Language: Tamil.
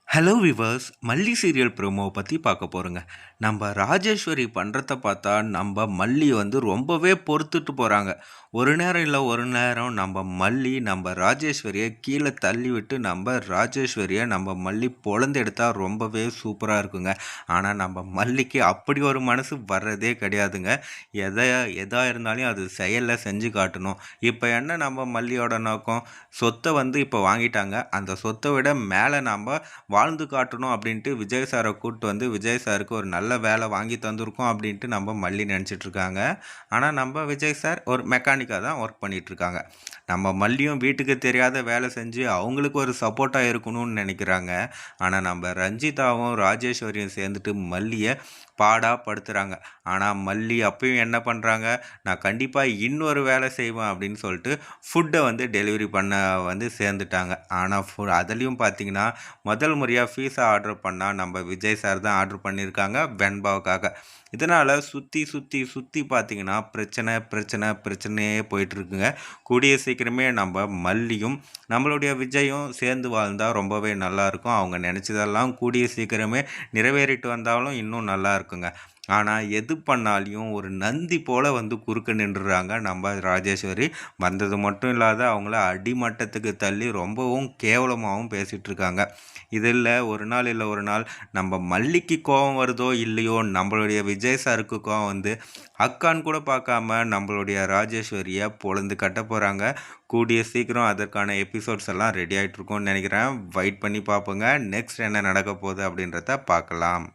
ஹலோ விவர்ஸ், மல்லி சீரியல் ப்ரோமோவை பற்றி பார்க்க போகிறோங்க. நம்ம ராஜேஸ்வரி பண்ணுறத பார்த்தா நம்ம மல்லி வந்து ரொம்பவே பொறுத்துட்டு போகிறாங்க. ஒரு நேரம் இல்லை ஒரு நேரம் நம்ம மல்லி நம்ம ராஜேஸ்வரியை கீழே தள்ளி விட்டு நம்ம ராஜேஸ்வரியை நம்ம மல்லி பொழந்து எடுத்தால் ரொம்பவே சூப்பராக இருக்குங்க. ஆனால் நம்ம மல்லிக்கு அப்படி ஒரு மனசு வர்றதே கிடையாதுங்க. எதா இருந்தாலும் அது செயலில் செஞ்சு காட்டணும். இப்போ என்ன நம்ம மல்லியோட நோக்கம், சொத்தை வந்து இப்போ வாங்கிட்டாங்க. அந்த சொத்தை விட மேலே நாம் வாழ்ந்து காட்டணும் அப்படின்ட்டு விஜய் சாரை கூப்பிட்டு வந்து விஜய் சாருக்கு ஒரு நல்ல வேலை வாங்கி தந்திருக்கோம் அப்படின்ட்டு நம்ம மல்லி நினச்சிட்டு இருக்காங்க. ஆனால் நம்ம விஜய் சார் ஒரு மெக்கானிக்காக தான் ஒர்க் பண்ணிட்டு இருக்காங்க. நம்ம மல்லியும் வீட்டுக்கு தெரியாத வேலை செஞ்சு அவங்களுக்கு ஒரு சப்போர்ட்டாக இருக்கணும்னு நினைக்கிறாங்க. ஆனால் நம்ம ரஞ்சிதாவும் ராஜேஸ்வரியும் சேர்ந்துட்டு மல்லியை படுத்துகிறாங்க. ஆனால் மல்லி அப்பயும் என்ன பண்ணுறாங்க, நான் கண்டிப்பாக இன்னொரு வேலை செய்வேன் அப்படின்னு சொல்லிட்டு ஃபுட்டை வந்து டெலிவரி பண்ண வந்து சேர்ந்துட்டாங்க. ஆனால் அதுலேயும் பார்த்தீங்கன்னா முதல் முறையாக பீஸா ஆர்டர் பண்ணால் நம்ம விஜய் சார் தான் ஆர்டர் பண்ணியிருக்காங்க வெண்பாவுக்காக. இதனால் சுற்றி சுற்றி சுற்றி பார்த்தீங்கன்னா பிரச்சனையே போயிட்டுருக்குங்க. கூடிய சீக்கிரமே நம்ம மல்லியும் நம்மளுடைய விஜயும் சேர்ந்து வாழ்ந்தால் ரொம்பவே நல்லாயிருக்கும். அவங்க நினச்சதெல்லாம் கூடிய சீக்கிரமே நிறைவேறிட்டு வந்தாலும் இன்னும் நல்லா இருக்குங்க. ஆனால் எது பண்ணாலையும் ஒரு நந்தி போல் வந்து குறுக்க நின்றுறாங்க நம்ம ராஜேஸ்வரி. வந்தது மட்டும் இல்லாத அவங்கள அடிமட்டத்துக்கு தள்ளி ரொம்பவும் கேவலமாகவும் பேசிகிட்டு இருக்காங்க. இதில் ஒரு நாள் இல்லை ஒரு நாள் நம்ம மல்லிக்கு கோபம் வருதோ இல்லையோ, நம்மளுடைய விஜய் சாருக்கு கோபம் வந்து அக்கான்னு கூட பார்க்காம நம்மளுடைய ராஜேஸ்வரியை பொழந்து கட்ட போகிறாங்க. கூடிய சீக்கிரம் அதற்கான எபிசோட்ஸ் எல்லாம் ரெடி ஆகிட்டு இருக்கோன்னு நினைக்கிறேன். வெயிட் பண்ணி பார்ப்போங்க. நெக்ஸ்ட் என்ன நடக்க போகுது அப்படின்றத பார்க்கலாம்.